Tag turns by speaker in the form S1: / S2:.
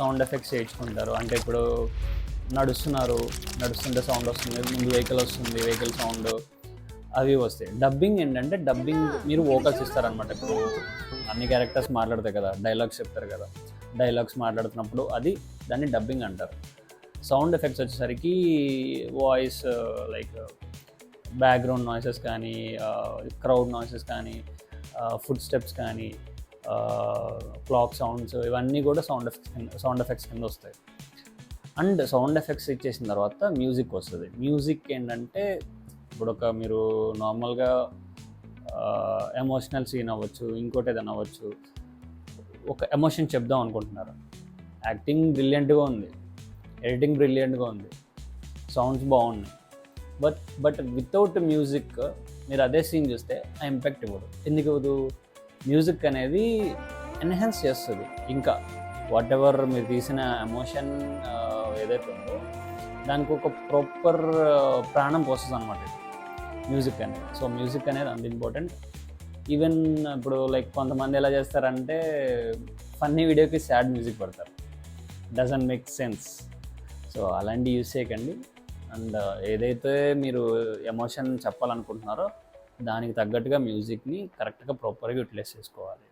S1: Sound effects చేయించుకుంటారు. అంటే ఇప్పుడు నడుస్తుంటే సౌండ్ వస్తుంది, ముందు వెహికల్ సౌండ్ అవి వస్తాయి. డబ్బింగ్ ఏంటంటే మీరు వోకల్స్ ఇస్తారనమాట. ఇప్పుడు అన్ని క్యారెక్టర్స్ మాట్లాడతాయి కదా, డైలాగ్స్ చెప్తారు కదా, డైలాగ్స్ మాట్లాడుతున్నప్పుడు దాన్ని డబ్బింగ్ అంటారు. సౌండ్ ఎఫెక్ట్స్ వచ్చేసరికి వాయిస్ లైక్ బ్యాక్గ్రౌండ్ నాయిసెస్ కానీ, క్రౌడ్ నాయిసెస్ కానీ, ఫుడ్ స్టెప్స్ కానీ, క్లాక్ సౌండ్స్, ఇవన్నీ కూడా సౌండ్ ఎఫెక్ట్స్ కింద వస్తాయి. అండ్ సౌండ్ ఎఫెక్ట్స్ ఇచ్చేసిన తర్వాత మ్యూజిక్ వస్తుంది. మ్యూజిక్ ఏంటంటే ఇప్పుడు మీరు నార్మల్గా ఎమోషనల్ సీన్ అవ్వచ్చు, ఇంకోటి ఏదైనా అవ్వచ్చు, ఒక ఎమోషన్ చెప్దాం అనుకుంటున్నారు, యాక్టింగ్ బ్రిలియంట్గా ఉంది, ఎడిటింగ్ బ్రిలియంట్గా ఉంది, సౌండ్స్ బాగున్నాయి, బట్ వితౌట్ మ్యూజిక్ మీరు అదే సీన్ చూస్తే ఆ ఇంపాక్ట్ ఇవ్వదు. ఎందుకు ఇవ్వదు? మ్యూజిక్ అనేది ఎన్హాన్స్ చేస్తుంది. ఇంకా వాట్ ఎవర్ మీరు తీసిన ఎమోషన్ ఏదైతే ఉందో దానికి ఒక ప్రాపర్ ప్రాణం పోస్తుంది అనమాట మ్యూజిక్ అనేది. సో మ్యూజిక్ అనేది అంత ఇంపార్టెంట్. ఈవెన్ ఇప్పుడు లైక్ కొంతమంది ఎలా చేస్తారంటే ఫన్నీ వీడియోకి సాడ్ మ్యూజిక్ పెడతారు, డజంట్ మేక్ సెన్స్. సో అలాంటి యూజ్ చేయకండి. అండ్ ఏదైతే మీరు ఎమోషన్ చెప్పాలనుకుంటున్నారో దానికి తగ్గట్టుగా మ్యూజిక్ని కరెక్ట్గా ప్రాపర్గా యూటిలైజ్ చేసుకోవాలి.